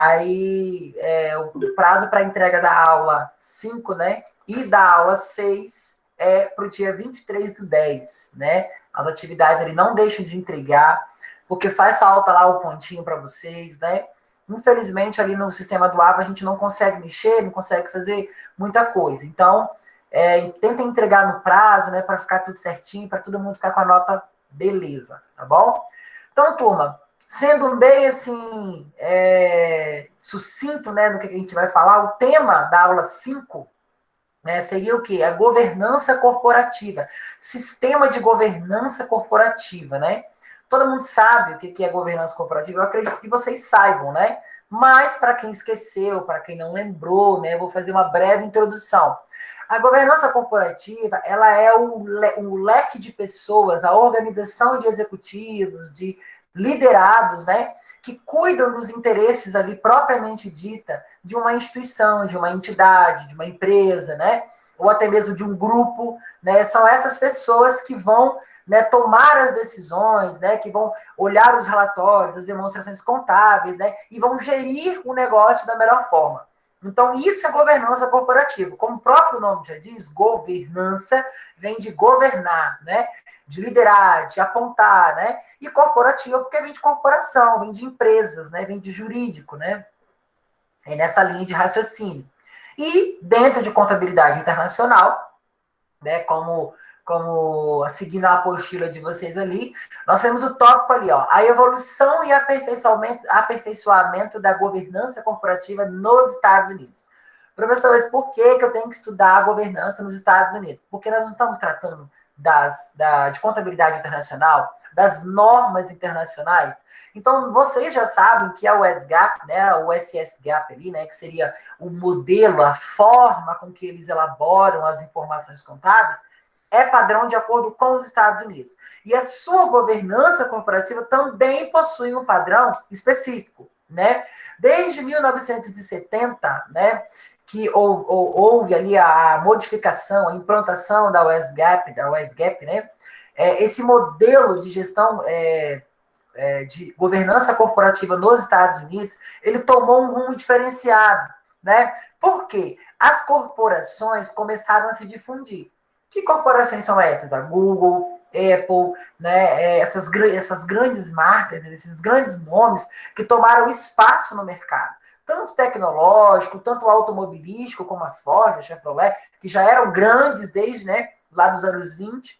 Aí, o prazo para entrega da aula 5, né? E da aula 6 é para o dia 23/10, né? As atividades ele não deixam de entregar, porque faz falta lá o pontinho para vocês, né? Infelizmente, ali no sistema do AVA, a gente não consegue mexer, não consegue fazer muita coisa. Então, tenta entregar no prazo, né? Para ficar tudo certinho, para todo mundo ficar com a nota beleza, tá bom? Então, turma, sendo bem assim, sucinto, né, do que a gente vai falar, o tema da aula 5, né, seria o quê? A governança corporativa. Sistema de governança corporativa, né? Todo mundo sabe o que é governança corporativa, eu acredito que vocês saibam, né? Mas, para quem esqueceu, para quem não lembrou, né, eu vou fazer uma breve introdução. A governança corporativa, ela é o leque de pessoas, a organização de executivos, de liderados, né, que cuidam dos interesses ali propriamente dita de uma instituição, de uma entidade, de uma empresa, né, ou até mesmo de um grupo, né, são essas pessoas que vão, né, tomar as decisões, né, que vão olhar os relatórios, as demonstrações contábeis, né, e vão gerir o negócio da melhor forma. Então, isso é governança corporativa. Como o próprio nome já diz, governança vem de governar, né? De liderar, de apontar, né? E corporativa porque vem de corporação, vem de empresas, né? Vem de jurídico, né? É nessa linha de raciocínio. E dentro de contabilidade internacional, né? Como seguindo a apostila de vocês ali, nós temos o tópico ali, ó, a evolução e aperfeiçoamento da governança corporativa nos Estados Unidos. Professores, por que eu tenho que estudar a governança nos Estados Unidos? Porque nós não estamos tratando de contabilidade internacional, das normas internacionais. Então, vocês já sabem que a US-GAAP, né, o SS-GAAP ali, né, que seria o modelo, a forma com que eles elaboram as informações contábeis, é padrão de acordo com os Estados Unidos. E a sua governança corporativa também possui um padrão específico, né? Desde 1970, né, que houve ali a modificação, a implantação da US-GAAP, né? Esse modelo de gestão de governança corporativa nos Estados Unidos, ele tomou um rumo diferenciado, né? Por quê? As corporações começaram a se difundir. Que corporações são essas? A Google, Apple, né? Essas grandes marcas, esses grandes nomes que tomaram espaço no mercado. Tanto tecnológico, tanto automobilístico, como a Ford, a Chevrolet, que já eram grandes desde, né, lá dos anos 20,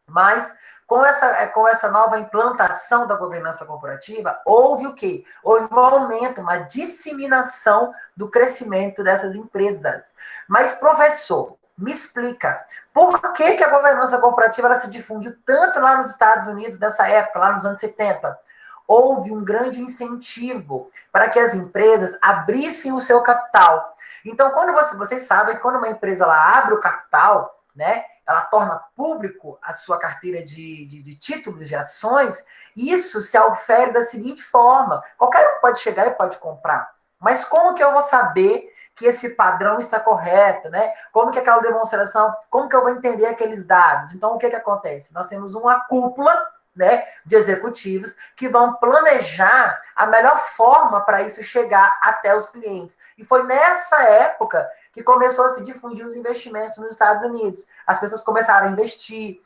mas com essa nova implantação da governança corporativa, houve o quê? Houve um aumento, uma disseminação do crescimento dessas empresas. Mas, professor, me explica, por que a governança corporativa ela se difundiu tanto lá nos Estados Unidos nessa época, lá nos anos 70? Houve um grande incentivo para que as empresas abrissem o seu capital. Então, quando vocês sabem, quando uma empresa ela abre o capital, né, ela torna público a sua carteira de títulos, de ações, isso se ofere da seguinte forma: qualquer um pode chegar e pode comprar. Mas como que eu vou saber que esse padrão está correto, né? Como que aquela demonstração, como que eu vou entender aqueles dados? Então, o que acontece? Nós temos uma cúpula, né, de executivos que vão planejar a melhor forma para isso chegar até os clientes. E foi nessa época que começou a se difundir os investimentos nos Estados Unidos. As pessoas começaram a investir.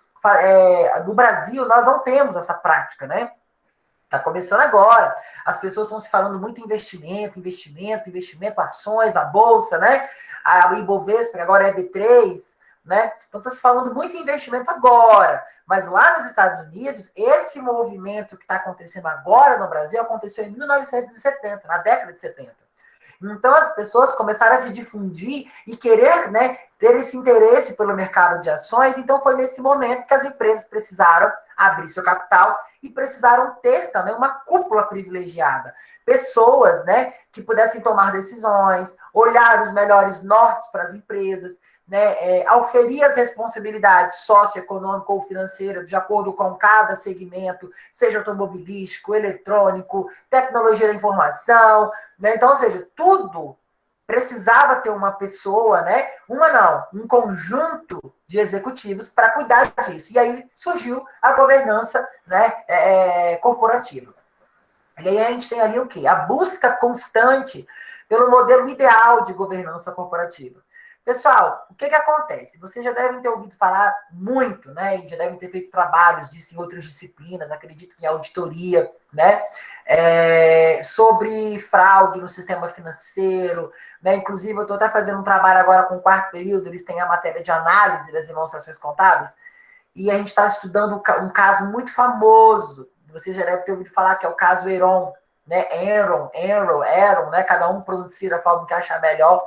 No Brasil, nós não temos essa prática, né? Está começando agora. As pessoas estão se falando muito em investimento, ações na Bolsa, né? O Ibovespa, agora é B3, né? Então, está se falando muito em investimento agora. Mas lá nos Estados Unidos, esse movimento que está acontecendo agora no Brasil aconteceu em 1970, na década de 70. Então, as pessoas começaram a se difundir e querer, né, ter esse interesse pelo mercado de ações. Então, foi nesse momento que as empresas precisaram abrir seu capital e precisaram ter também uma cúpula privilegiada. Pessoas, né, que pudessem tomar decisões, olhar os melhores nortes para as empresas, né, auferir as responsabilidades socioeconômicas ou financeiras de acordo com cada segmento, seja automobilístico, eletrônico, tecnologia da informação, né? Então, ou seja, tudo precisava ter uma pessoa, né? Um conjunto de executivos para cuidar disso. E aí surgiu a governança, né, corporativa. E aí a gente tem ali o quê? A busca constante pelo modelo ideal de governança corporativa. Pessoal, o que, que acontece? Vocês já devem ter ouvido falar muito, né? E já devem ter feito trabalhos disso em outras disciplinas, acredito que em auditoria, né? Sobre fraude no sistema financeiro, né? Inclusive, eu estou até fazendo um trabalho agora com o quarto período, eles têm a matéria de análise das demonstrações contábeis, e a gente está estudando um caso muito famoso. Você já deve ter ouvido falar que é o caso Enron, né? Enron, né? Cada um pronuncia da forma que achar melhor.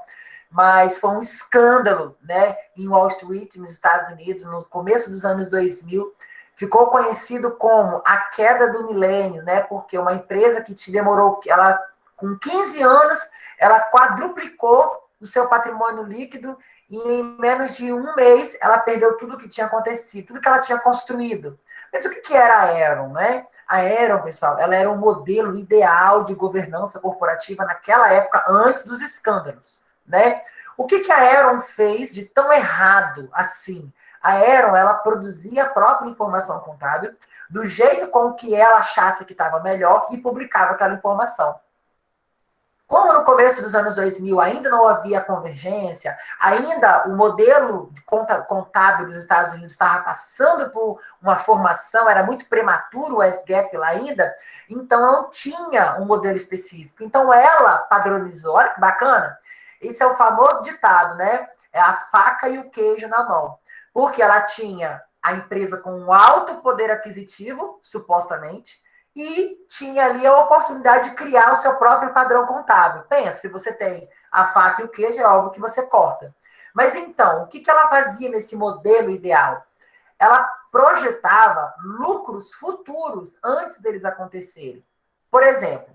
Mas foi um escândalo, né? Em Wall Street, nos Estados Unidos, no começo dos anos 2000. Ficou conhecido como a queda do milênio, né? Porque uma empresa que te demorou, ela com 15 anos, ela quadruplicou o seu patrimônio líquido e em menos de um mês ela perdeu tudo que tinha acontecido, tudo que ela tinha construído. Mas o que era a Enron, né? A Enron, pessoal, ela era um modelo ideal de governança corporativa naquela época, antes dos escândalos, né? O que a Enron fez de tão errado assim? A Enron, ela produzia a própria informação contábil do jeito com que ela achasse que estava melhor e publicava aquela informação. Como no começo dos anos 2000 ainda não havia convergência, ainda o modelo contábil dos Estados Unidos estava passando por uma formação, era muito prematuro o S-Gap lá ainda, então não tinha um modelo específico. Então ela padronizou, olha que bacana, esse é o famoso ditado, né? É a faca e o queijo na mão. Porque ela tinha a empresa com um alto poder aquisitivo, supostamente, e tinha ali a oportunidade de criar o seu próprio padrão contábil. Pensa, se você tem a faca e o queijo, é óbvio que você corta. Mas então, o que ela fazia nesse modelo ideal? Ela projetava lucros futuros antes deles acontecerem. Por exemplo,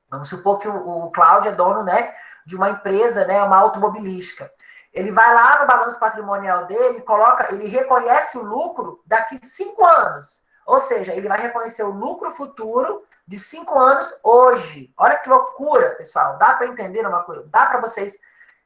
vamos supor que o Cláudio é dono, né, de uma empresa, né, uma automobilística. Ele vai lá no balanço patrimonial dele, ele reconhece o lucro daqui 5 anos. Ou seja, ele vai reconhecer o lucro futuro de 5 anos hoje. Olha que loucura, pessoal. Dá para entender uma coisa? Dá para vocês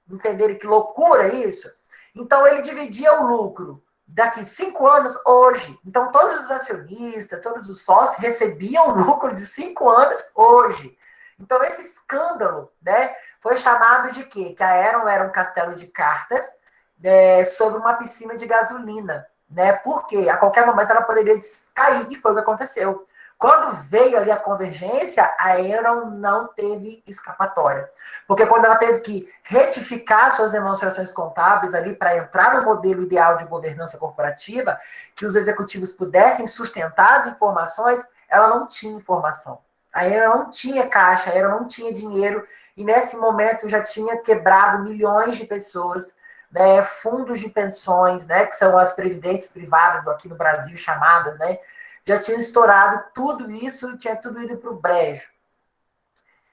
entenderem que loucura isso? Então, ele dividia o lucro daqui 5 anos hoje. Então, todos os acionistas, todos os sócios recebiam o lucro de 5 anos hoje. Então, esse escândalo, né, foi chamado de quê? Que a Enron era um castelo de cartas, sobre uma piscina de gasolina, né? Porque a qualquer momento ela poderia cair, e foi o que aconteceu. Quando veio ali a convergência, a Enron não teve escapatória. Porque quando ela teve que retificar suas demonstrações contábeis ali para entrar no modelo ideal de governança corporativa, que os executivos pudessem sustentar as informações, ela não tinha informação. A Enron não tinha caixa, a Enron não tinha dinheiro, e nesse momento já tinha quebrado milhões de pessoas, né, fundos de pensões, né, que são as previdentes privadas aqui no Brasil chamadas, né, já tinham estourado tudo isso, tinha tudo ido para o brejo.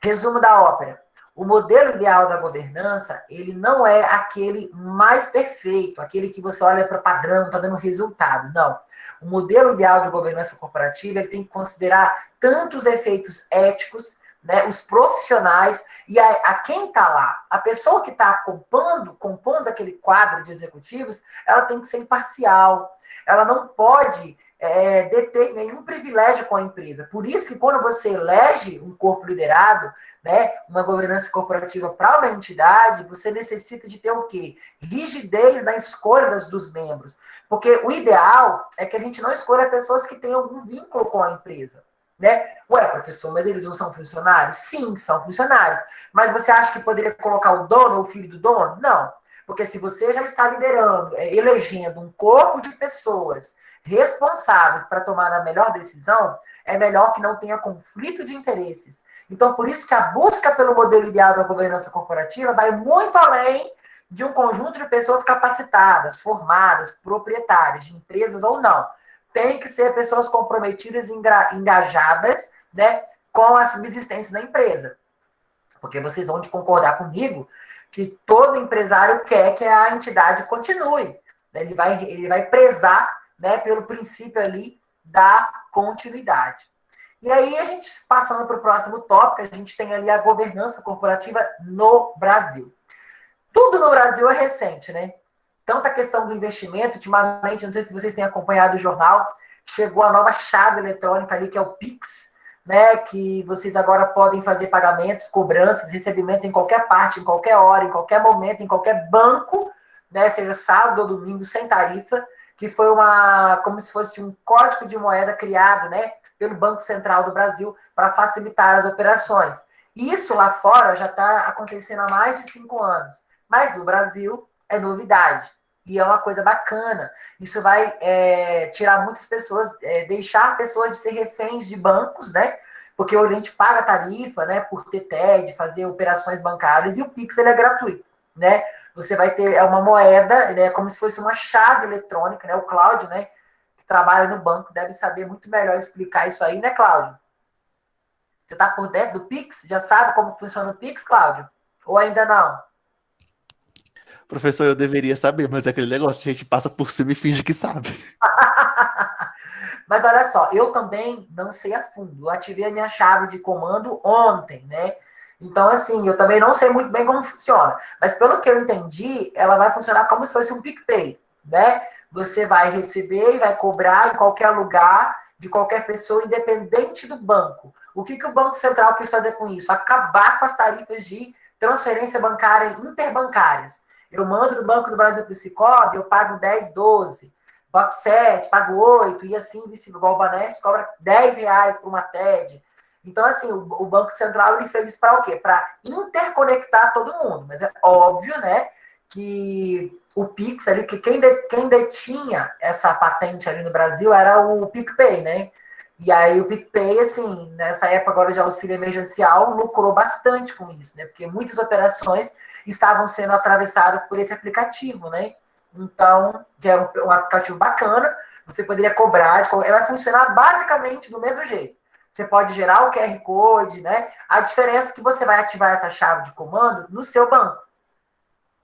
Resumo da ópera. O modelo ideal da governança, ele não é aquele mais perfeito, aquele que você olha para o padrão, está dando resultado. Não. O modelo ideal de governança corporativa, ele tem que considerar tanto os efeitos éticos, né, os profissionais e a quem está lá. A pessoa que está compondo aquele quadro de executivos, ela tem que ser imparcial. Ela não pode deter nenhum privilégio com a empresa. Por isso que quando você elege um corpo liderado, né, uma governança corporativa para uma entidade, você necessita de ter o quê? Rigidez na escolha dos membros. Porque o ideal é que a gente não escolha pessoas que tenham algum vínculo com a empresa. Né? Ué, professor, mas eles não são funcionários? Sim, são funcionários. Mas você acha que poderia colocar o dono ou o filho do dono? Não. Porque se você já está liderando, elegendo um corpo de pessoas responsáveis para tomar a melhor decisão, é melhor que não tenha conflito de interesses. Então, por isso que a busca pelo modelo ideal da governança corporativa vai muito além de um conjunto de pessoas capacitadas, formadas, proprietárias de empresas ou não. Tem que ser pessoas comprometidas, engajadas, né, com a subsistência da empresa. Porque vocês vão concordar comigo que todo empresário quer que a entidade continue. Né? Ele vai prezar, né, pelo princípio ali da continuidade. E aí, a gente passando para o próximo tópico, a gente tem ali a governança corporativa no Brasil. Tudo no Brasil é recente, né? Tanto a questão do investimento, ultimamente, não sei se vocês têm acompanhado o jornal, chegou a nova chave eletrônica ali, que é o Pix, né, que vocês agora podem fazer pagamentos, cobranças, recebimentos em qualquer parte, em qualquer hora, em qualquer momento, em qualquer banco, né, seja sábado ou domingo, sem tarifa, que foi como se fosse um código de moeda criado, né, pelo Banco Central do Brasil para facilitar as operações. Isso lá fora já está acontecendo há mais de 5 anos, mas no Brasil é novidade. E é uma coisa bacana. Isso vai tirar muitas pessoas, deixar pessoas de ser reféns de bancos, né? Porque o gente paga tarifa, né? Por ter TED, fazer operações bancárias, e o Pix ele é gratuito, né? Você vai ter uma moeda, né? Como se fosse uma chave eletrônica, né? O Cláudio, né? Que trabalha no banco, deve saber muito melhor explicar isso aí, né, Cláudio? Você está por dentro do Pix? Já sabe como funciona o Pix, Cláudio? Ou ainda não? Professor, eu deveria saber, mas é aquele negócio, a gente passa por cima e finge que sabe. Mas olha só, eu também não sei a fundo. Eu ativei a minha chave de comando ontem, né? Então, assim, eu também não sei muito bem como funciona. Mas pelo que eu entendi, ela vai funcionar como se fosse um PicPay, né? Você vai receber e vai cobrar em qualquer lugar, de qualquer pessoa, independente do banco. O que o Banco Central quis fazer com isso? Acabar com as tarifas de transferência bancária interbancárias. Eu mando do Banco do Brasil para o Sicoob, eu pago 10, 12. Pago 7, pago 8, e assim, igual o Banesp cobra R$ 10 por uma TED. Então, assim, o Banco Central ele fez isso para o quê? Para interconectar todo mundo. Mas é óbvio, né, que o Pix ali, que quem detinha essa patente ali no Brasil era o PicPay, né? E aí o PicPay, assim, nessa época agora de auxílio emergencial, lucrou bastante com isso, né? Porque muitas operações estavam sendo atravessadas por esse aplicativo, né? Então, que é um aplicativo bacana, você poderia cobrar, vai funcionar basicamente do mesmo jeito. Você pode gerar o QR Code, né? A diferença é que você vai ativar essa chave de comando no seu banco.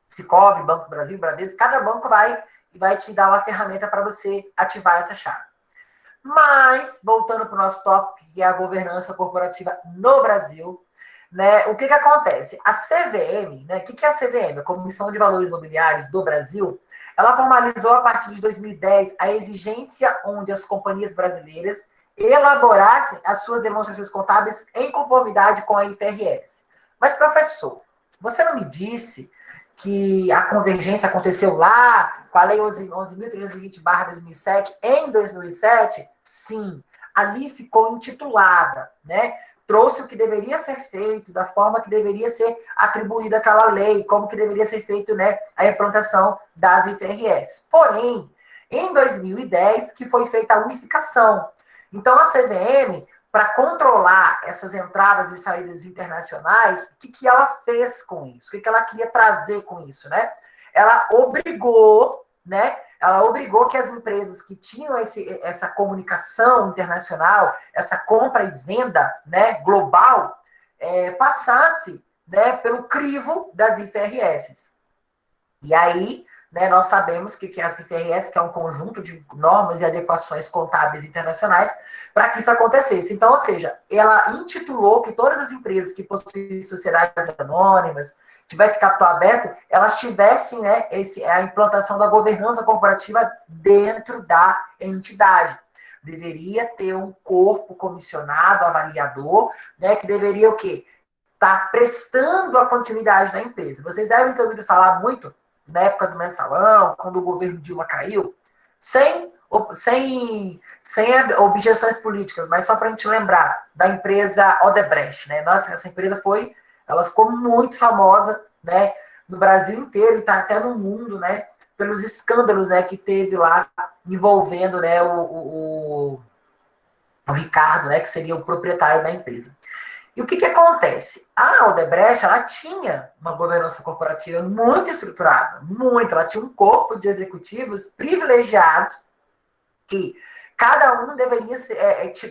Sicoob, Banco do Brasil, Bradesco, cada banco vai te dar uma ferramenta para você ativar essa chave. Mas, voltando para o nosso tópico, que é a governança corporativa no Brasil, né, o que acontece? A CVM, né, o que é a CVM? A Comissão de Valores Imobiliários do Brasil, ela formalizou a partir de 2010 a exigência onde as companhias brasileiras elaborassem as suas demonstrações contábeis em conformidade com a IFRS. Mas, professor, você não me disse que a convergência aconteceu lá, com a Lei 11.320/2007, em 2007? Sim, ali ficou intitulada, né? Trouxe o que deveria ser feito, da forma que deveria ser atribuída aquela lei, como que deveria ser feito, né, a implantação das IFRS. Porém, em 2010, que foi feita a unificação. Então, a CVM, para controlar essas entradas e saídas internacionais, o que ela fez com isso? O que ela queria trazer com isso, né? Ela obrigou, né? Ela obrigou que as empresas que tinham essa comunicação internacional, essa compra e venda, né, global, passasse, né, pelo crivo das IFRS. E aí, né, nós sabemos que a CFRS, que é um conjunto de normas e adequações contábeis internacionais, para que isso acontecesse. Então, ou seja, ela intitulou que todas as empresas que possuem sociedades anônimas, tivesse capital aberto, elas tivessem, né, a implantação da governança corporativa dentro da entidade. Deveria ter um corpo comissionado, avaliador, né, que deveria o quê? Tá prestando a continuidade da empresa. Vocês devem ter ouvido falar muito na época do mensalão, quando o governo Dilma caiu, sem objeções políticas, mas só para a gente lembrar da empresa Odebrecht, né? Nossa, essa empresa ela ficou muito famosa, né, no Brasil inteiro e está até no mundo, né, pelos escândalos, né, que teve lá envolvendo, né, o Ricardo, né, que seria o proprietário da empresa. E o que acontece? A Odebrecht, ela tinha uma governança corporativa muito estruturada, muito. Ela tinha um corpo de executivos privilegiados que cada um deveria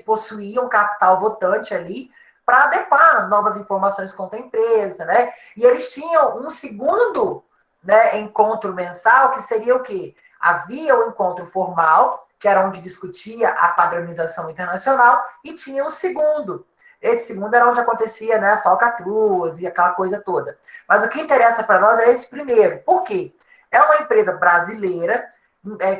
possuir um capital votante ali para adequar novas informações contra a empresa, né? E eles tinham um segundo, né, encontro mensal, que seria o quê? Havia o encontro formal, que era onde discutia a padronização internacional, e tinha o segundo. Esse segundo era onde acontecia, né, as falcatruas e aquela coisa toda. Mas o que interessa para nós é esse primeiro. Por quê? É uma empresa brasileira,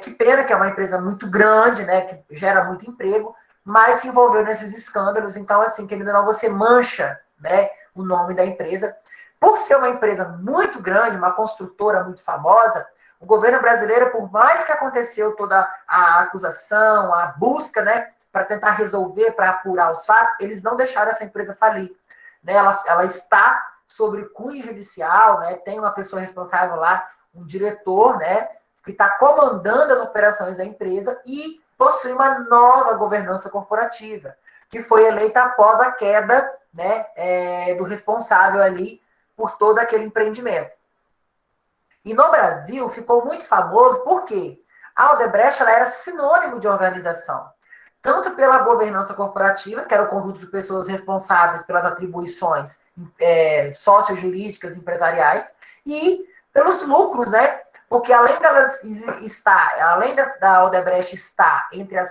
que pena que é uma empresa muito grande, né, que gera muito emprego, mas se envolveu nesses escândalos. Então, assim, querendo ou não, você mancha, né, o nome da empresa. Por ser uma empresa muito grande, uma construtora muito famosa, o governo brasileiro, por mais que aconteceu toda a acusação, a busca, né, para tentar resolver, para apurar os fatos, eles não deixaram essa empresa falir. Né? Ela está sobre cunho judicial, né? Tem uma pessoa responsável lá, um diretor, né, que está comandando as operações da empresa e possui uma nova governança corporativa, que foi eleita após a queda, né, do responsável ali por todo aquele empreendimento. E no Brasil ficou muito famoso porque a Odebrecht ela era sinônimo de organização. Tanto pela governança corporativa, que era o conjunto de pessoas responsáveis pelas atribuições sociojurídicas empresariais, e pelos lucros, né? Porque além da Odebrecht estar entre a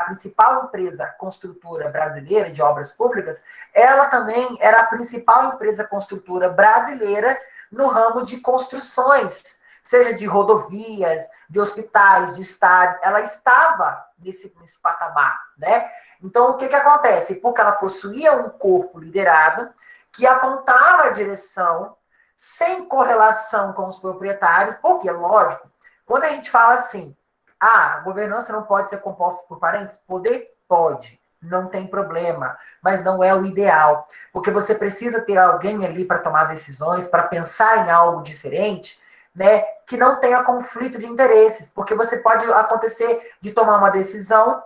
principal empresa construtora brasileira de obras públicas, ela também era a principal empresa construtora brasileira no ramo de construções, seja de rodovias, de hospitais, de estádios, ela estava nesse patamar, né? Então, o que acontece? Porque ela possuía um corpo liderado que apontava a direção sem correlação com os proprietários, porque, lógico, quando a gente fala assim, a governança não pode ser composta por parentes, poder pode, não tem problema, mas não é o ideal, porque você precisa ter alguém ali para tomar decisões, para pensar em algo diferente, né, que não tenha conflito de interesses, porque você pode acontecer de tomar uma decisão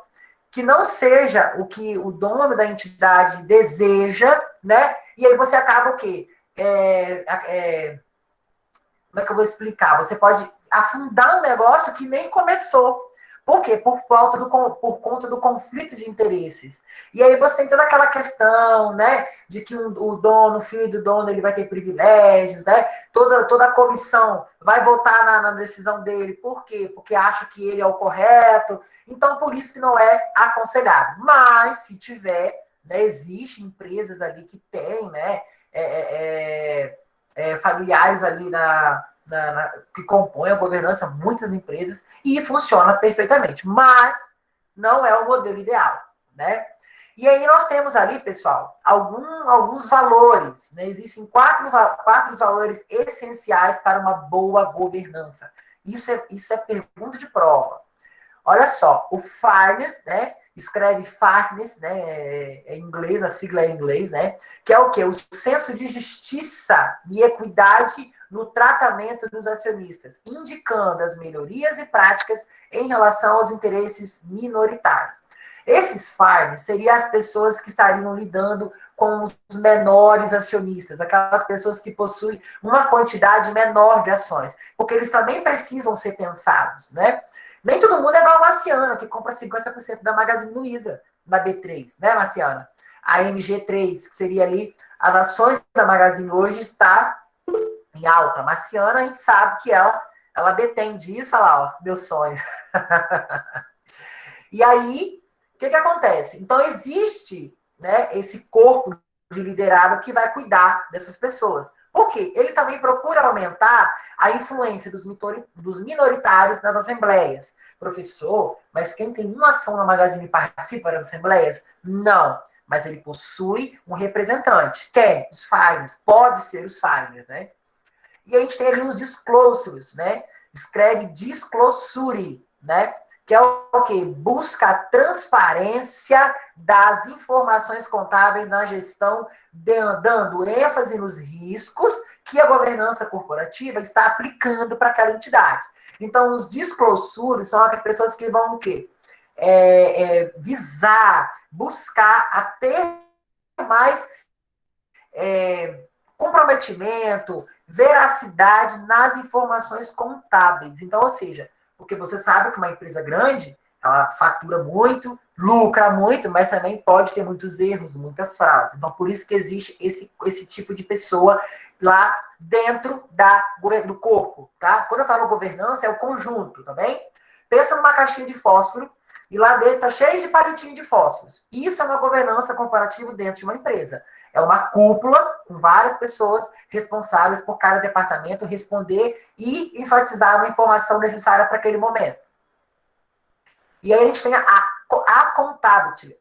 que não seja o que o dono da entidade deseja, né, e aí você acaba o quê? Como é que eu vou explicar? Você pode afundar um negócio que nem começou. Por quê? Por conta do conflito de interesses. E aí você tem toda aquela questão, né, de que o filho do dono, ele vai ter privilégios, né? Toda a comissão vai votar na decisão dele. Por quê? Porque acha que ele é o correto. Então, por isso que não é aconselhável. Mas, se tiver, né, existem empresas ali que têm, né, familiares ali que compõem a governança, muitas empresas, e funciona perfeitamente. Mas não é o modelo ideal, né? E aí nós temos ali, pessoal, alguns valores, né? Existem quatro valores essenciais para uma boa governança. Isso é pergunta de prova. Olha só, o fairness, né? Escreve fairness, né? Em inglês, a sigla é em inglês, né? Que é o quê? O senso de justiça e equidade no tratamento dos acionistas, indicando as melhorias e práticas em relação aos interesses minoritários. Esses fairness seriam as pessoas que estariam lidando com os menores acionistas, aquelas pessoas que possuem uma quantidade menor de ações, porque eles também precisam ser pensados, né? Nem todo mundo é igual a Marciana, que compra 50% da Magazine Luiza, na B3, né, Marciana? A MG3, que seria ali, as ações da Magazine hoje está em alta. Marciana, a gente sabe que ela detém disso, olha lá, ó, meu sonho. E aí, o que acontece? Então, existe, né, esse corpo de liderado que vai cuidar dessas pessoas. Por quê? Ele também procura aumentar a influência dos minoritários nas assembleias. Professor, mas quem tem uma ação na Magazine participa das assembleias? Não, mas ele possui um representante. Quem? Os farmers. Pode ser os farmers, né? E a gente tem ali os disclosures, né? Escreve disclosure, né? Que é o quê? Busca a transparência das informações contábeis na gestão, dando ênfase nos riscos que a governança corporativa está aplicando para aquela entidade. Então, os disclosures são as pessoas que vão o quê? Visar, buscar a ter mais comprometimento, veracidade nas informações contábeis. Então, ou seja, porque você sabe que uma empresa grande, ela fatura muito, lucra muito, mas também pode ter muitos erros, muitas fraudes. Então, por isso que existe esse tipo de pessoa lá dentro do corpo, tá? Quando eu falo governança, é o conjunto, tá bem? Pensa numa caixinha de fósforo e lá dentro está cheio de palitinho de fósforos. Isso é uma governança corporativa dentro de uma empresa. É uma cúpula com várias pessoas responsáveis por cada departamento responder e enfatizar uma informação necessária para aquele momento. E aí a gente tem accountability,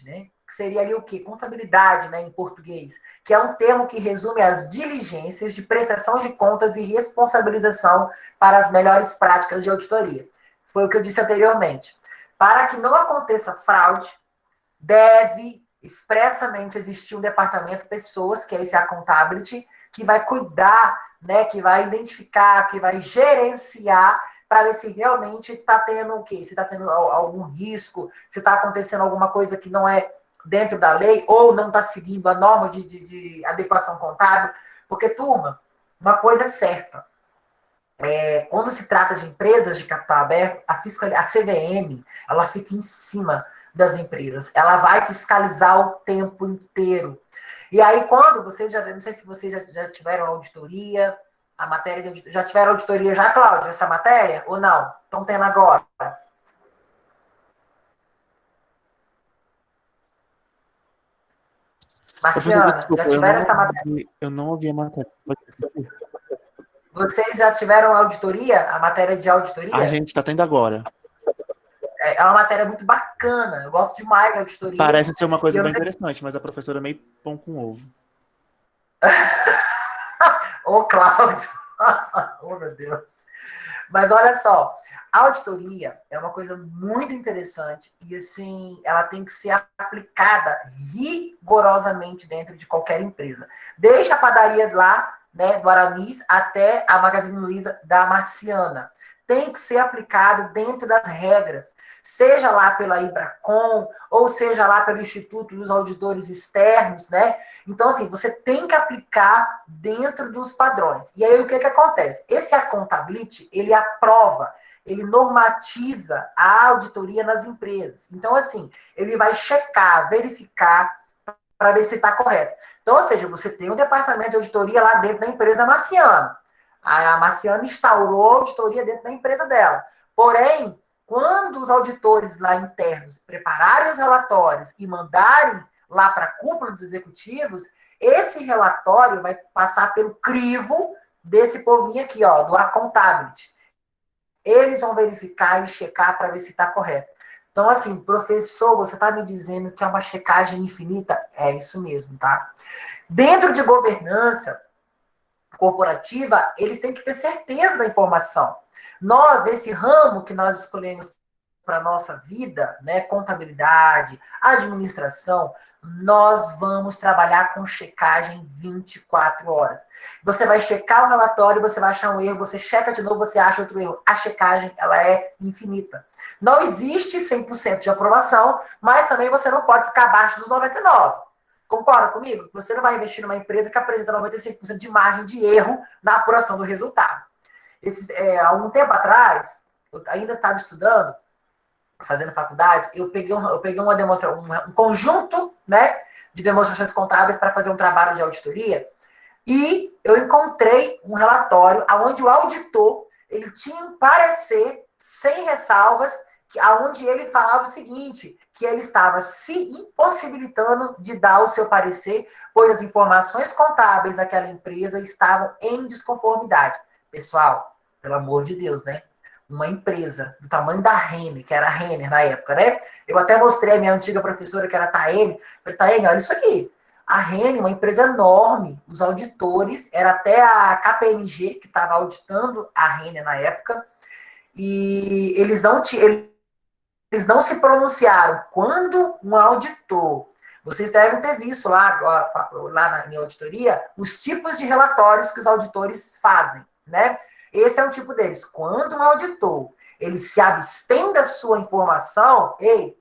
né? Que seria ali o quê? Contabilidade, né, em português, que é um termo que resume as diligências de prestação de contas e responsabilização para as melhores práticas de auditoria. Foi o que eu disse anteriormente. Para que não aconteça fraude, deve expressamente existir um departamento de pessoas, que é esse accountability, que vai cuidar, né, que vai identificar, que vai gerenciar para ver se realmente está tendo o quê? Se está tendo algum risco, se está acontecendo alguma coisa que não é dentro da lei ou não está seguindo a norma de adequação contábil. Porque, turma, uma coisa é certa. Quando se trata de empresas de capital aberto, a CVM, ela fica em cima das empresas. Ela vai fiscalizar o tempo inteiro. E aí, quando vocês já, não sei se vocês já tiveram auditoria, a matéria de auditoria, já tiveram auditoria já, Cláudia, essa matéria? Ou não? Estão tendo agora? Professor, Marciana, já desculpa, tiveram essa matéria? eu não ouvi a matéria. Vocês já tiveram auditoria? A matéria de A auditoria? gente está tendo agora. É uma matéria muito bacana. Eu gosto demais de auditoria. Parece ser uma E coisa eu não bem sei. interessante, mas a professora é meio pão com ovo. Ô, Cláudio. Oh, meu Deus. Mas olha só, a auditoria é uma coisa muito interessante e, assim, ela tem que ser aplicada rigorosamente dentro de qualquer empresa. Desde a padaria lá, né, do Aramis, até a Magazine Luiza da Marciana. Tem que ser aplicado dentro das regras, seja lá pela Ibracon, ou seja lá pelo Instituto dos Auditores Externos, né? Então, assim, você tem que aplicar dentro dos padrões. E aí, o que acontece? Esse accountability, ele aprova, ele normatiza a auditoria nas empresas. Então, assim, ele vai checar, verificar, para ver se está correto. Então, ou seja, você tem um departamento de auditoria lá dentro da empresa Marciana. A Marciana instaurou a auditoria dentro da empresa dela. Porém, quando os auditores lá internos prepararem os relatórios e mandarem lá para a cúpula dos executivos, esse relatório vai passar pelo crivo desse povinho aqui, ó, do accountability. Eles vão verificar e checar para ver se está correto. Então, assim, professor, você está me dizendo que é uma checagem infinita? É isso mesmo, tá? Dentro de governança corporativa, eles têm que ter certeza da informação. Nós, nesse ramo que nós escolhemos para a nossa vida, né, contabilidade, administração, nós vamos trabalhar com checagem 24 horas. Você vai checar o relatório, você vai achar um erro, você checa de novo, você acha outro erro. A checagem, ela é infinita. Não existe 100% de aprovação, mas também você não pode ficar abaixo dos 99%. Concorda comigo? Você não vai investir numa empresa que apresenta 95% de margem de erro na apuração do resultado. Há um tempo atrás, eu ainda estava estudando, fazendo faculdade, eu peguei uma demonstração, um conjunto, né, de demonstrações contábeis para fazer um trabalho de auditoria, e eu encontrei um relatório onde o auditor ele tinha um parecer sem ressalvas, onde ele falava o seguinte, que ele estava se impossibilitando de dar o seu parecer, pois as informações contábeis daquela empresa estavam em desconformidade. Pessoal, pelo amor de Deus, né? Uma empresa do tamanho da Renner, que era a Renner na época, né? Eu até mostrei a minha antiga professora, que era a Taene. Falei, Taene, olha isso aqui. A Renner, uma empresa enorme, os auditores, era até a KPMG que estava auditando a Renner na época, e eles não se pronunciaram. Quando um auditor, vocês devem ter visto lá na minha auditoria, os tipos de relatórios que os auditores fazem, né? Esse é um tipo deles. Quando um auditor ele se abstém da sua informação,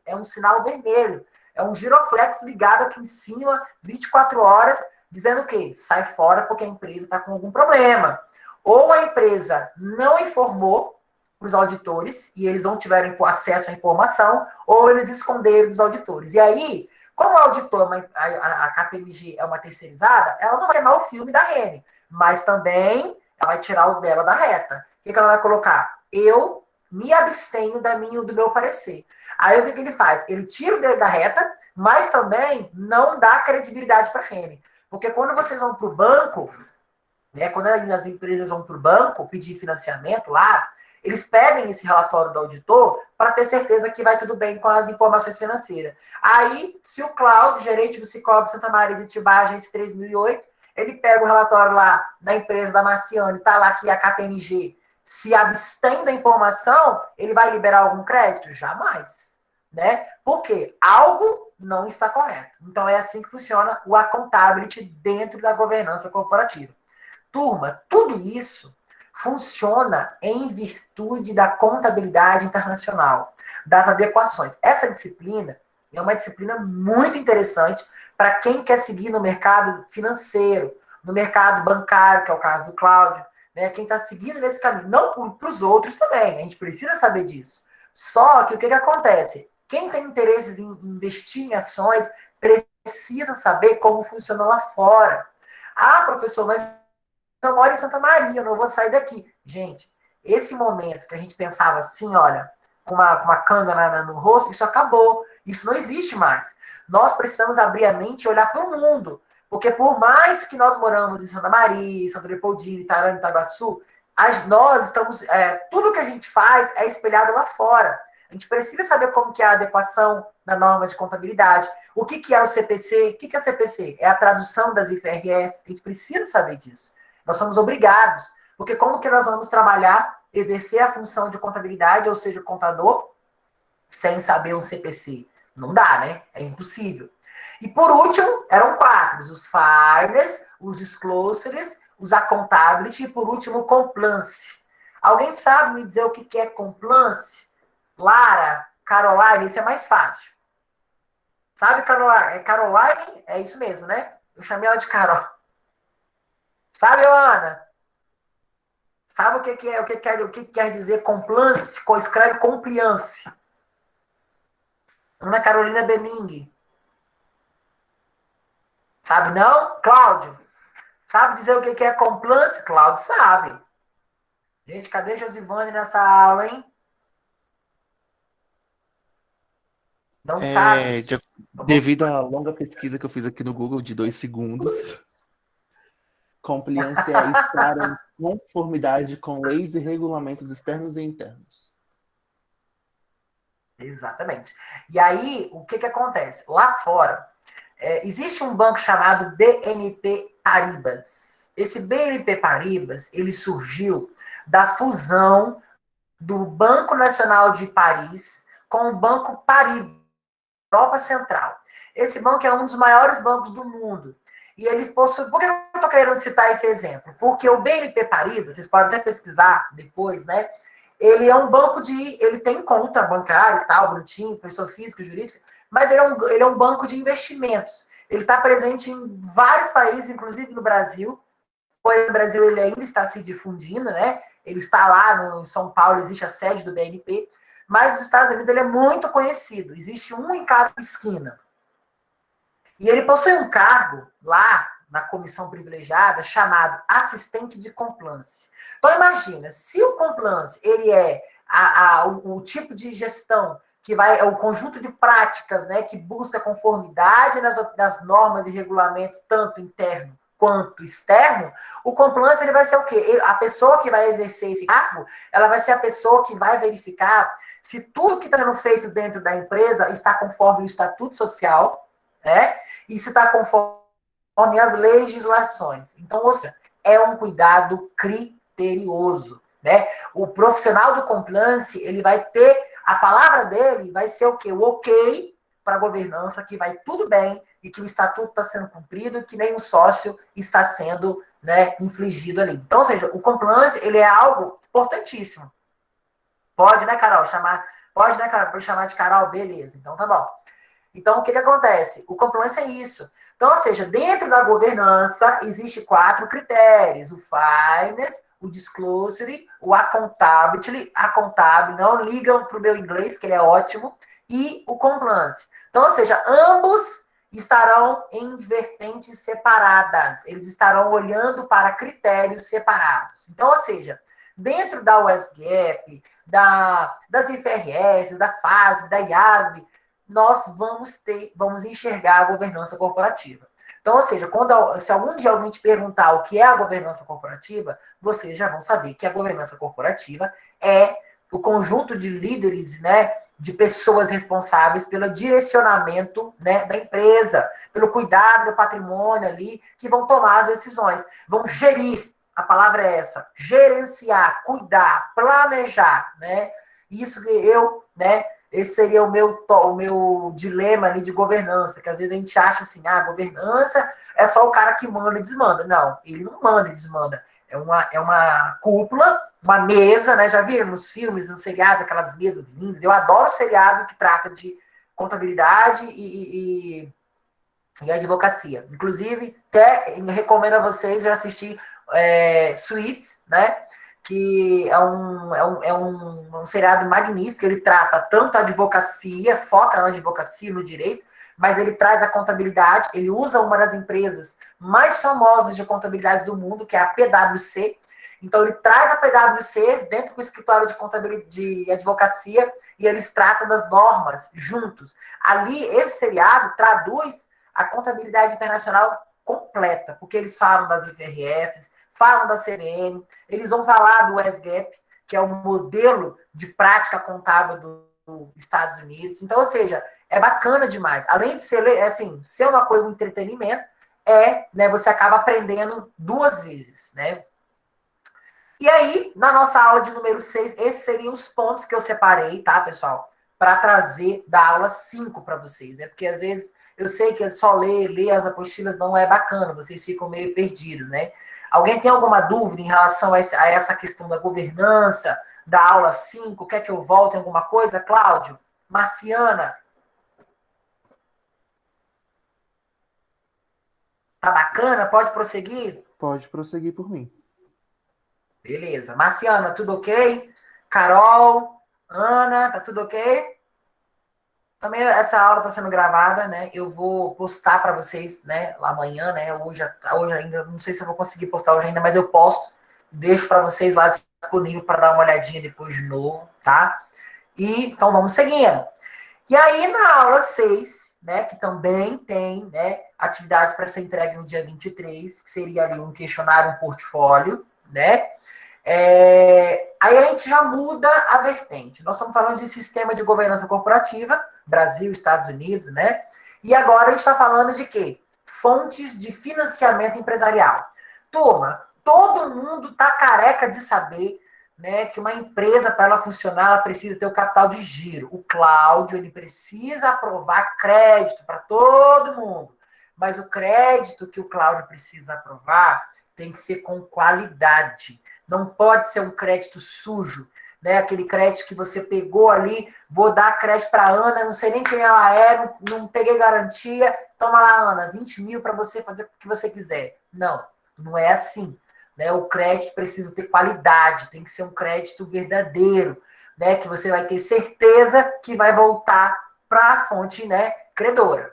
é um sinal vermelho. É um giroflex ligado aqui em cima, 24 horas, dizendo o quê? Sai fora porque a empresa está com algum problema. Ou a empresa não informou para os auditores e eles não tiveram acesso à informação, ou eles esconderam dos auditores. E aí, como o auditor, a KPMG é uma terceirizada, ela não vai queimar o filme da Rene, mas também ela vai tirar o dela da reta. O que ela vai colocar? Eu me abstenho do meu parecer. Aí o que ele faz? Ele tira o dele da reta, mas também não dá credibilidade para a Rene. Porque quando vocês vão para o banco, né? Quando as empresas vão para o banco pedir financiamento lá, eles pedem esse relatório do auditor para ter certeza que vai tudo bem com as informações financeiras. Aí, se o Cláudio, gerente do Sicoob Santa Maria de Itibá, agência 3008, ele pega o relatório lá da empresa da Marciane, está lá que a KPMG se abstém da informação, ele vai liberar algum crédito? Jamais. Né? Por quê? Algo não está correto. Então, é assim que funciona o accountability dentro da governança corporativa. Turma, tudo isso funciona em virtude da contabilidade internacional, das adequações. Essa disciplina é uma disciplina muito interessante para quem quer seguir no mercado financeiro, no mercado bancário, que é o caso do Cláudio, né? Quem está seguindo nesse caminho. Não para os outros também, a gente precisa saber disso. Só que o que acontece? Quem tem interesses em investir em ações precisa saber como funciona lá fora. Ah, professor, mas eu moro em Santa Maria, eu não vou sair daqui. Gente, esse momento que a gente pensava assim, olha, com uma câmera no rosto, isso acabou. Isso não existe mais. Nós precisamos abrir a mente e olhar para o mundo. Porque por mais que nós moramos em Santa Maria, Santa Leopoldina, Itarana, Itaguaçu, nós estamos... tudo que a gente faz é espelhado lá fora. A gente precisa saber como que é a adequação da norma de contabilidade. O que é o CPC? O que é CPC? É a tradução das IFRS. A gente precisa saber disso. Nós somos obrigados. Porque como que nós vamos trabalhar, exercer a função de contabilidade, ou seja, contador, sem saber um CPC? Não dá, né? É impossível. E por último, eram 4. Os finance, os disclosures, os accountability e por último, o compliance. Alguém sabe me dizer o que é compliance? Lara, Caroline, isso é mais fácil. Sabe, Caroline? Caroline, é isso mesmo, né? Eu chamei ela de Carol. Sabe, Ana? Sabe o que quer dizer compliance? Escreve compliance. Ana Carolina Bening. Sabe não? Cláudio. Sabe dizer o que é compliance? Cláudio sabe. Gente, cadê Josivane nessa aula, hein? Não sabe? Devido à longa pesquisa que eu fiz aqui no Google de 2 segundos, compliance é estar em conformidade com leis e regulamentos externos e internos. Exatamente. E aí, o que acontece? Lá fora, existe um banco chamado BNP Paribas. Esse BNP Paribas, ele surgiu da fusão do Banco Nacional de Paris com o Banco Paribas, Europa Central. Esse banco é um dos maiores bancos do mundo. E eles possuem... Por que eu estou querendo citar esse exemplo? Porque o BNP Paribas, vocês podem até pesquisar depois, né? Ele é um banco ele tem conta bancária e tal, bonitinho, pessoa física, jurídica, mas ele é um banco de investimentos. Ele está presente em vários países, inclusive no Brasil. Porém, no Brasil ele ainda está se difundindo, né? Ele está lá em São Paulo, existe a sede do BNP, mas nos Estados Unidos ele é muito conhecido. Existe um em cada esquina. E ele possui um cargo lá na comissão privilegiada chamado assistente de compliance. Então imagina, se o compliance ele é o tipo de gestão que é o conjunto de práticas, né, que busca conformidade nas normas e regulamentos tanto interno quanto externo, o compliance ele vai ser o quê? A pessoa que vai exercer esse cargo, ela vai ser a pessoa que vai verificar se tudo que está sendo feito dentro da empresa está conforme o estatuto social, né? E se está conforme as legislações. Então, ou seja, é um cuidado criterioso, né? O profissional do compliance, ele vai ter, a palavra dele vai ser o quê? O ok para a governança, que vai tudo bem e que o estatuto está sendo cumprido, que nem o sócio está sendo, né, infligido ali. Então, ou seja, o compliance, ele é algo importantíssimo. Pode, né, Carol? Pode, né, Carol? Pode chamar de Carol? Beleza, então tá bom. Então, o que acontece? O compliance é isso. Então, ou seja, dentro da governança, existem 4 critérios. O finance, o disclosure, o accountability, não ligam para o meu inglês, que ele é ótimo, e o compliance. Então, ou seja, ambos estarão em vertentes separadas. Eles estarão olhando para critérios separados. Então, ou seja, dentro da USGAP, das IFRS, da FASB, da IASB, nós vamos enxergar a governança corporativa. Então, ou seja, se algum dia alguém te perguntar o que é a governança corporativa, vocês já vão saber que a governança corporativa é o conjunto de líderes, né, de pessoas responsáveis pelo direcionamento, né, da empresa, pelo cuidado do patrimônio ali, que vão tomar as decisões, vão gerir, a palavra é essa, gerenciar, cuidar, planejar, né? Isso que eu, né, esse seria o meu dilema ali de governança, que às vezes a gente acha assim, governança é só o cara que manda e desmanda. Não, ele não manda e desmanda. É uma cúpula, uma mesa, né? Já viram nos filmes, nos seriados, aquelas mesas lindas. Eu adoro seriado que trata de contabilidade e advocacia. Inclusive, até recomendo a vocês já assistir Suits, né? Que é um seriado magnífico, ele trata tanto a advocacia, foca na advocacia, no direito, mas ele traz a contabilidade, ele usa uma das empresas mais famosas de contabilidade do mundo, que é a PwC. Então, ele traz a PwC dentro do escritório de contabilidade, de advocacia, e eles tratam das normas juntos. Ali, esse seriado traduz a contabilidade internacional completa, porque eles falam das IFRS, falam da CVM, eles vão falar do SGAP, que é o modelo de prática contábil dos Estados Unidos. Então, ou seja, é bacana demais. Além de ser, assim, ser uma coisa, um entretenimento, né, você acaba aprendendo duas vezes, né? E aí, na nossa aula de número 6, esses seriam os pontos que eu separei, tá, pessoal? Para trazer da aula 5 para vocês, né? Porque às vezes eu sei que só ler as apostilas não é bacana, vocês ficam meio perdidos, né? Alguém tem alguma dúvida em relação a essa questão da governança, da aula 5? Quer que eu volte em alguma coisa? Cláudio? Marciana? Tá bacana? Pode prosseguir? Pode prosseguir por mim. Beleza. Marciana, tudo ok? Carol? Ana, tá tudo ok? Também essa aula está sendo gravada, né? Eu vou postar para vocês, né? Lá amanhã, né? Hoje ainda, não sei se eu vou conseguir postar hoje ainda, mas eu posto. Deixo para vocês lá disponível para dar uma olhadinha depois de novo, tá? E então vamos seguindo. E aí na aula 6, né? Que também tem, né? Atividade para ser entregue no dia 23, que seria ali um questionário, um portfólio, né? Aí a gente já muda a vertente. Nós estamos falando de sistema de governança corporativa, Brasil, Estados Unidos, né? E agora a gente está falando de quê? Fontes de financiamento empresarial. Turma, todo mundo está careca de saber, né, que uma empresa, para ela funcionar, ela precisa ter o capital de giro. O Cláudio, ele precisa aprovar crédito para todo mundo. Mas o crédito que o Cláudio precisa aprovar tem que ser com qualidade. Não pode ser um crédito sujo, né? Aquele crédito que você pegou ali, vou dar crédito para a Ana, não sei nem quem ela é, não peguei garantia, toma lá, Ana, 20 mil para você fazer o que você quiser. Não, não é assim. Né? O crédito precisa ter qualidade, tem que ser um crédito verdadeiro, né? Que você vai ter certeza que vai voltar para a fonte, né, credora.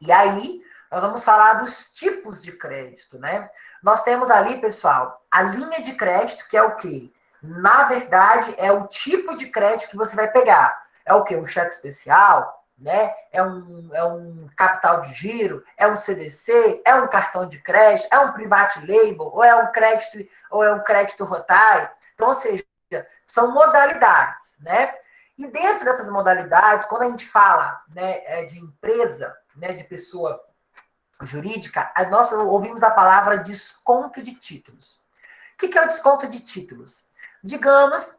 E aí, nós vamos falar dos tipos de crédito, né? Nós temos ali, pessoal, a linha de crédito, que é o quê? Na verdade, é o tipo de crédito que você vai pegar. É o quê? Um cheque especial, né? É um capital de giro, é um CDC, é um cartão de crédito, é um private label, ou é um crédito rotário. Então, ou seja, são modalidades, né? E dentro dessas modalidades, quando a gente fala, né, de empresa, né, de pessoa jurídica, nós ouvimos a palavra desconto de títulos. O que é o desconto de títulos? Digamos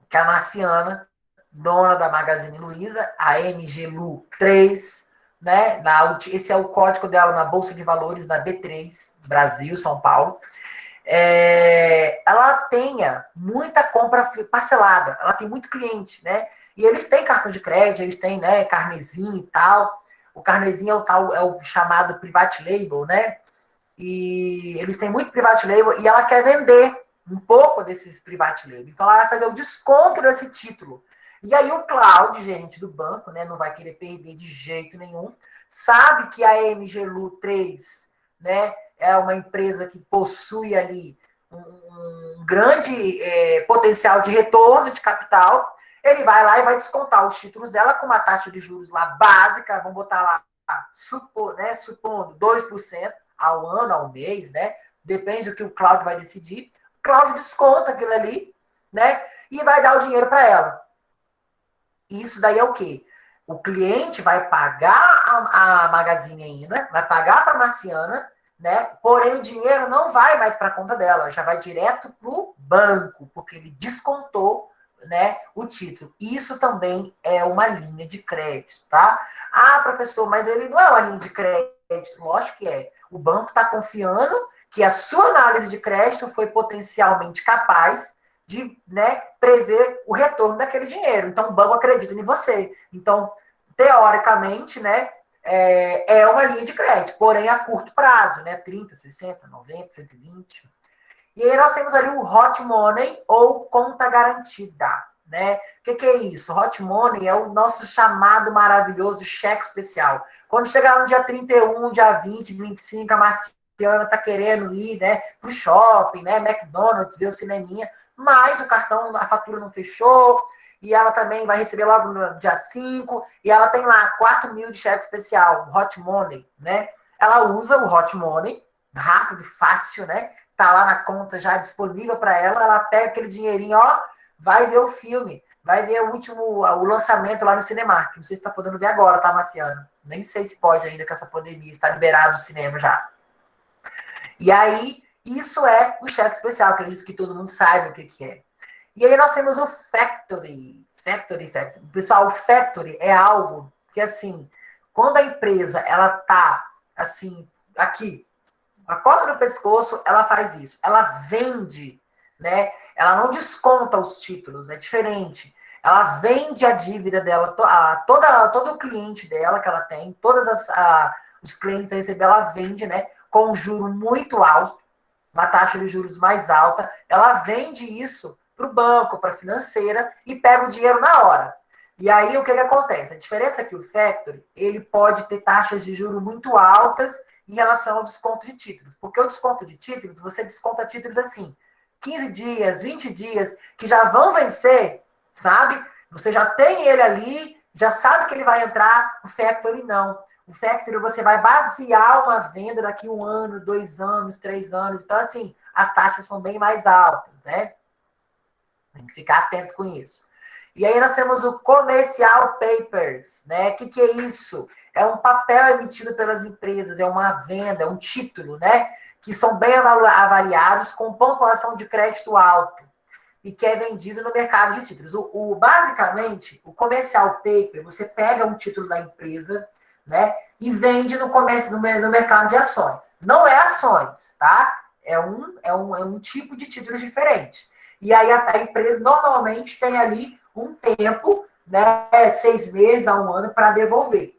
que a Marciana, dona da Magazine Luiza, a MGLU 3, né, esse é o código dela na Bolsa de Valores, na B3, Brasil, São Paulo, ela tenha muita compra parcelada, ela tem muito cliente, né? E eles têm cartão de crédito, eles têm, né, carnezinho e tal. O carnezinho é o chamado private label, né? E eles têm muito private label e ela quer vender um pouco desses private label. Então ela vai fazer o desconto desse título. E aí o Cláudio, gerente do banco, né, não vai querer perder de jeito nenhum, sabe que a MGLU 3, né, é uma empresa que possui ali um grande potencial de retorno de capital. Ele vai lá e vai descontar os títulos dela com uma taxa de juros lá básica, vamos botar lá supondo 2% ao ano, ao mês, né? Depende do que o Cláudio vai decidir. O Cláudio desconta aquilo ali, né? E vai dar o dinheiro para ela. Isso daí é o quê? O cliente vai pagar a Magazine ainda, vai pagar para a Marciana, né? Porém, o dinheiro não vai mais para a conta dela, já vai direto para o banco, porque ele descontou, né, o título. Isso também é uma linha de crédito, tá? Ah, professor, mas ele não é uma linha de crédito. Lógico que é. O banco está confiando que a sua análise de crédito foi potencialmente capaz de, né, prever o retorno daquele dinheiro. Então, o banco acredita em você. Então, teoricamente, né, é uma linha de crédito, porém a curto prazo, né, 30, 60, 90, 120. E aí nós temos ali o hot money ou conta garantida, né? O que é isso? Hot money é o nosso chamado maravilhoso cheque especial. Quando chegar no dia 31, dia 20, 25, a Marciana tá querendo ir, né, pro shopping, né, McDonald's, ver o cineminha, mas o cartão, a fatura não fechou, e ela também vai receber logo no dia 5, e ela tem lá 4 mil de cheque especial, hot money, né? Ela usa o hot money, rápido, fácil, né? Tá lá na conta já disponível para ela, ela pega aquele dinheirinho, ó, vai ver o filme, vai ver o lançamento lá no Cinemark. Não sei se está podendo ver agora, tá, Marciano? Nem sei se pode ainda com essa pandemia, está liberado o cinema já. E aí, isso é o cheque especial, acredito que todo mundo saiba o que é. E aí nós temos o Factory. Factory. Pessoal, o Factory é algo que, assim, quando a empresa, ela tá, assim, aqui, a corda do pescoço, ela faz isso. Ela vende, né? Ela não desconta os títulos, é diferente. Ela vende a dívida dela, todo o cliente dela que ela tem, os clientes a receber, ela vende, né? Com um juro muito alto, uma taxa de juros mais alta. Ela vende isso para o banco, para a financeira e pega o dinheiro na hora. E aí o que acontece? A diferença é que o Factory, ele pode ter taxas de juros muito altas em relação ao desconto de títulos. Porque o desconto de títulos, você desconta títulos assim, 15 dias, 20 dias, que já vão vencer, sabe? Você já tem ele ali, já sabe que ele vai entrar, o Factory não. O Factory você vai basear uma venda daqui 1 ano, 2 anos, 3 anos. Então, assim, as taxas são bem mais altas, né? Tem que ficar atento com isso. E aí nós temos o Commercial Papers, né? O que é isso? É um papel emitido pelas empresas, é uma venda, é um título, né? Que são bem avaliados com pontuação de crédito alto e que é vendido no mercado de títulos. Basicamente, o Commercial Paper, você pega um título da empresa, né? E vende no mercado de ações. Não é ações, tá? É um tipo de títulos diferente. E aí a empresa normalmente tem ali um tempo, né, 6 meses a 1 ano para devolver.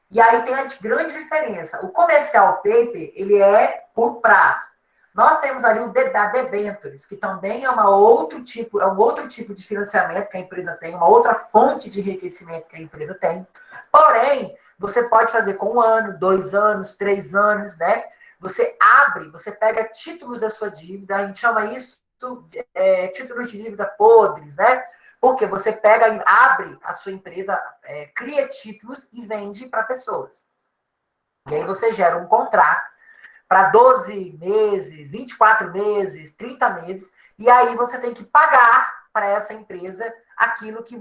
E aí tem a grande diferença. O Commercial Paper, ele é por prazo. Nós temos ali o da debentures, que também é um outro tipo de financiamento que a empresa tem, uma outra fonte de enriquecimento que a empresa tem. Porém, você pode fazer com 1 ano, 2 anos, 3 anos, né? Você pega títulos da sua dívida, a gente chama isso títulos de dívida podres, né? Porque você pega, abre a sua empresa, cria títulos e vende para pessoas. E aí você gera um contrato para 12 meses, 24 meses, 30 meses, e aí você tem que pagar para essa empresa aquilo que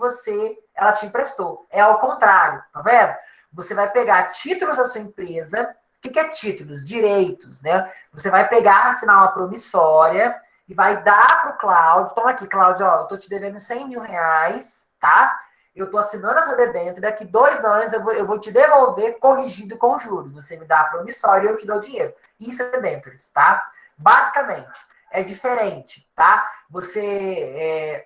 ela te emprestou. É ao contrário, tá vendo? Você vai pegar títulos da sua empresa. O que é títulos? Direitos, né? Você vai pegar, assinar uma promissória e vai dar para o Cláudio. Toma aqui, Cláudio, ó, eu tô te devendo 100 mil reais, tá? Eu tô assinando essa debênture, daqui 2 anos eu vou te devolver corrigido com juros. Você me dá a promissória e eu te dou o dinheiro. Isso é debêntures, tá? Basicamente, é diferente, tá?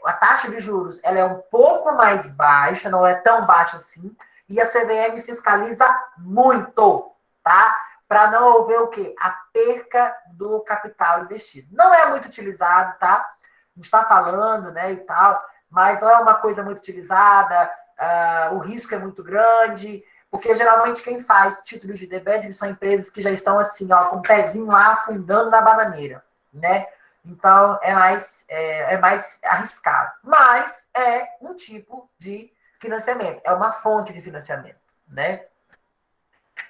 A taxa de juros, ela é um pouco mais baixa, não é tão baixa assim, e a CVM fiscaliza muito, tá? Para não haver o quê? A perca do capital investido. Não é muito utilizado, tá? A gente está falando, né, e tal, mas não é uma coisa muito utilizada, o risco é muito grande, porque geralmente quem faz títulos de debênture são empresas que já estão assim, ó, com o pezinho lá afundando na bananeira, né? Então é mais arriscado. Mas é um tipo de financiamento, é uma fonte de financiamento, né?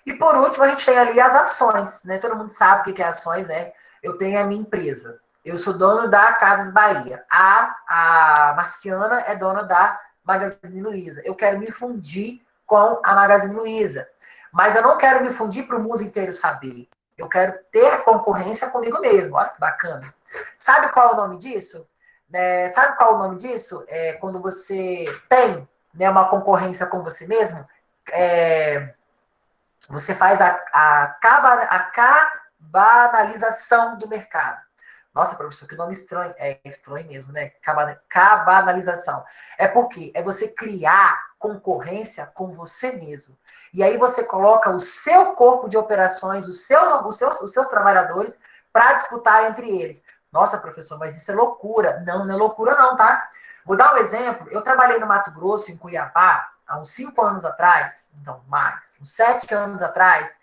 E por último, a gente tem ali as ações, né? Todo mundo sabe o que é ações, né? Eu tenho a minha empresa. Eu sou dono da Casas Bahia. A Marciana é dona da Magazine Luiza. Eu quero me fundir com a Magazine Luiza. Mas eu não quero me fundir para o mundo inteiro saber. Eu quero ter concorrência comigo mesmo. Olha que bacana. Sabe qual é o nome disso? Sabe qual é o nome disso? É quando você tem, né, uma concorrência com você mesmo. Você faz a cabanalização do mercado. Nossa, professor, que nome estranho. É estranho mesmo, né? Cabanalização. É porque é você criar concorrência com você mesmo. E aí você coloca o seu corpo de operações, os seus trabalhadores, para disputar entre eles. Nossa, professor, mas isso é loucura. Não, não é loucura não, tá? Vou dar um exemplo. Eu trabalhei no Mato Grosso, em Cuiabá, há uns 5 anos atrás, então mais, uns 7 anos atrás,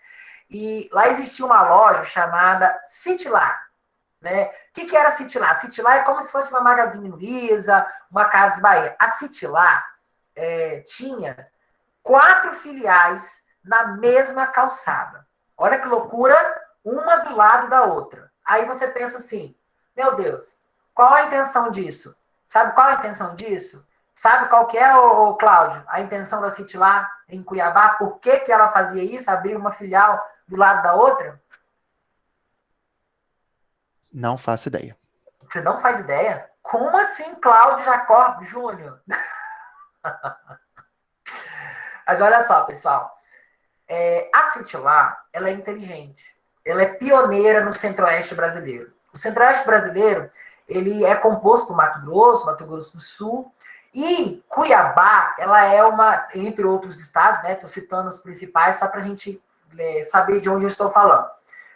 e lá existia uma loja chamada Citylar. Né? O que era a Citylar? A Citylar é como se fosse uma Magazine Luiza, uma Casas Bahia. A Citylar tinha 4 filiais na mesma calçada. Olha que loucura, uma do lado da outra. Aí você pensa assim, meu Deus, qual a intenção disso? Sabe qual a intenção disso? Sabe qual que é, Cláudio, a intenção da City lá em Cuiabá? Por que, que ela fazia isso? Abrir uma filial do lado da outra? Não faço ideia. Você não faz ideia? Como assim, Cláudio Jacob Júnior? Mas olha só, pessoal. A Citilá, ela é inteligente. Ela é pioneira no centro-oeste brasileiro. O centro-oeste brasileiro, ele é composto por Mato Grosso do Sul, e Cuiabá, ela é uma, entre outros estados, né? Estou citando os principais só para a gente saber de onde eu estou falando.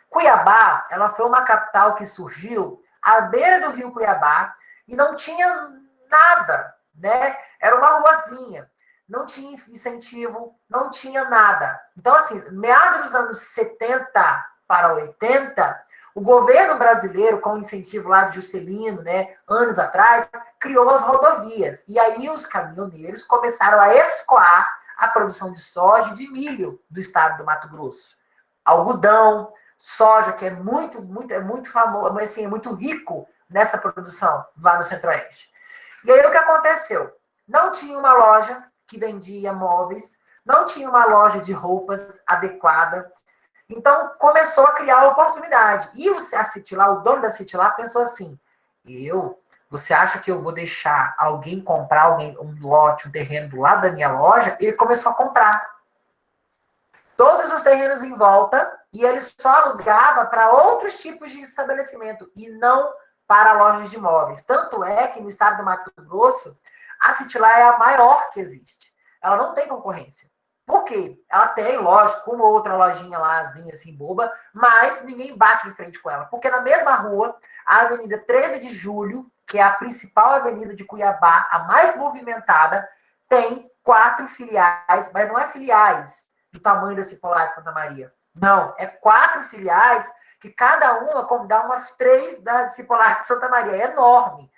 Cuiabá, ela foi uma capital que surgiu à beira do rio Cuiabá e não tinha nada, né? Era uma ruazinha. Não tinha incentivo, não tinha nada. Então, assim, meados dos anos 70 para 80, o governo brasileiro, com incentivo lá de Juscelino, né, anos atrás, criou as rodovias. E aí os caminhoneiros começaram a escoar a produção de soja e de milho do estado do Mato Grosso. Algodão, soja, que é muito famoso, mas assim, é muito rico nessa produção lá no Centro-Oeste. E aí o que aconteceu? Não tinha uma loja que vendia móveis, não tinha uma loja de roupas adequada. Então, começou a criar oportunidade. E a Citilá, o dono da Citilá, pensou assim, você acha que eu vou deixar alguém comprar um lote, um terreno do lado da minha loja? Ele começou a comprar todos os terrenos em volta e ele só alugava para outros tipos de estabelecimento e não para lojas de imóveis. Tanto é que no estado do Mato Grosso, a Citilá é a maior que existe. Ela não tem concorrência. Por quê? Ela tem, lógico, uma outra lojinha lázinha, assim, boba, mas ninguém bate de frente com ela. Porque na mesma rua, a Avenida 13 de Julho, que é a principal avenida de Cuiabá, a mais movimentada, tem 4 filiais, mas não é filiais do tamanho da Cipolar de Santa Maria. Não, é 4 filiais que cada uma dá umas 3 da Cipolar de Santa Maria. É enorme.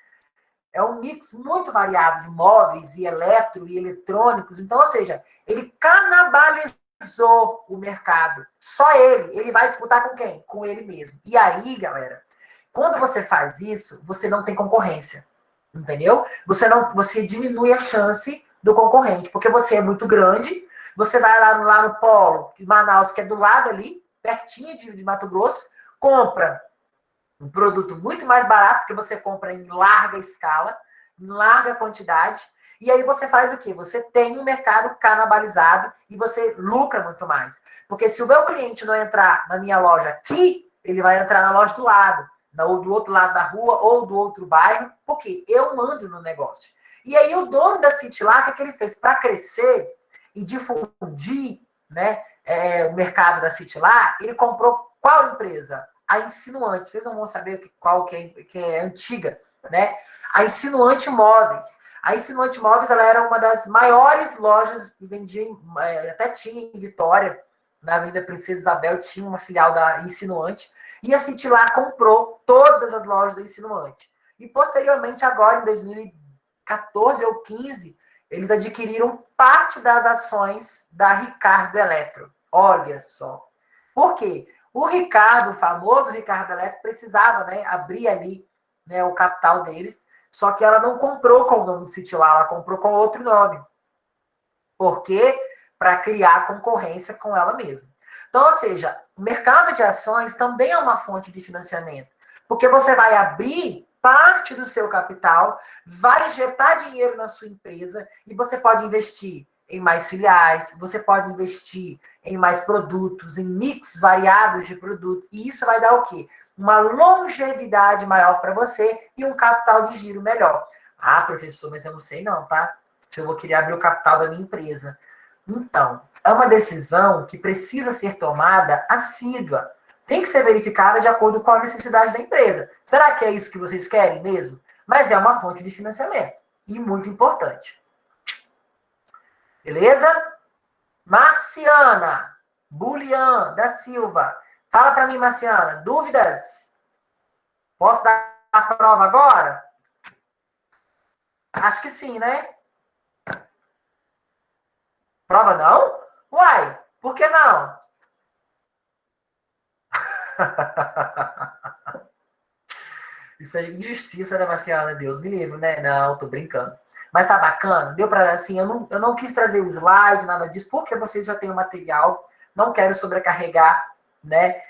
É um mix muito variado de móveis e eletro e eletrônicos. Então, ou seja, ele canibalizou o mercado. Só ele. Ele vai disputar com quem? Com ele mesmo. E aí, galera, quando você faz isso, você não tem concorrência. Entendeu? Você diminui a chance do concorrente, porque você é muito grande, você vai lá no Polo, Manaus, que é do lado ali, pertinho de Mato Grosso, compra um produto muito mais barato, que você compra em larga escala, em larga quantidade, e aí você faz o quê? Você tem um mercado canibalizado e você lucra muito mais. Porque se o meu cliente não entrar na minha loja aqui, ele vai entrar na loja do lado, do outro lado da rua ou do outro bairro, porque eu mando no negócio. E aí o dono da City lá, o que ele fez? Para crescer e difundir, né, o mercado da City lá, ele comprou qual empresa? A Insinuante. Vocês não vão saber qual que é antiga, né? A Insinuante Móveis. A Insinuante Móveis, ela era uma das maiores lojas que vendia, até tinha em Vitória, na Avenida Princesa Isabel, tinha uma filial da Insinuante, e a City lá comprou todas as lojas da Insinuante. E posteriormente, agora em 2014 ou 15, eles adquiriram parte das ações da Ricardo Eletro. Olha só. Por quê? O Ricardo, o famoso Ricardo Eletro, precisava, né, abrir ali, né, o capital deles, só que ela não comprou com o nome de City lá, ela comprou com outro nome. Por quê? Para criar concorrência com ela mesma. Então, ou seja, o mercado de ações também é uma fonte de financiamento, porque você vai abrir parte do seu capital, vai injetar dinheiro na sua empresa e você pode investir em mais filiais, você pode investir em mais produtos, em mix variados de produtos, e isso vai dar o quê? Uma longevidade maior para você e um capital de giro melhor. Ah, professor, mas eu não sei não, tá? Se eu vou querer abrir o capital da minha empresa. Então, é uma decisão que precisa ser tomada assídua. Tem que ser verificada de acordo com a necessidade da empresa. Será que é isso que vocês querem mesmo? Mas é uma fonte de financiamento. E muito importante. Beleza? Marciana Bulian da Silva. Fala para mim, Marciana. Dúvidas? Posso dar a prova agora? Acho que sim, né? Prova não? Uai, por que não? Isso é injustiça, né, Marciana? Deus me livre, né? Não, tô brincando. Mas tá bacana? Deu pra, assim, eu não quis trazer o slide, nada disso, porque vocês já têm o material. Não quero sobrecarregar, né,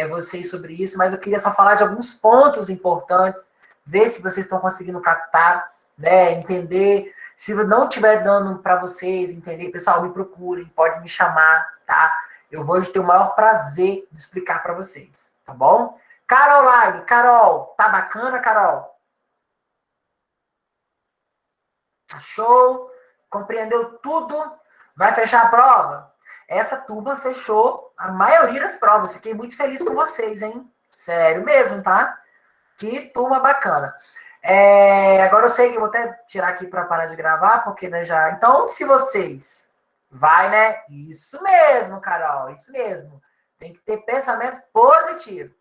vocês sobre isso, mas eu queria só falar de alguns pontos importantes, ver se vocês estão conseguindo captar, né, entender. Se não estiver dando para vocês entender, pessoal, me procurem, pode me chamar, tá? Eu vou ter o maior prazer de explicar para vocês, tá bom? Caroline, Carol, tá bacana, Carol? Show? Compreendeu tudo? Vai fechar a prova? Essa turma fechou a maioria das provas. Fiquei muito feliz com vocês, hein? Sério mesmo, tá? Que turma bacana. Agora eu sei que eu vou até tirar aqui para parar de gravar, porque né, já. Então, se vocês vai, né? Isso mesmo, Carol, isso mesmo. Tem que ter pensamento positivo.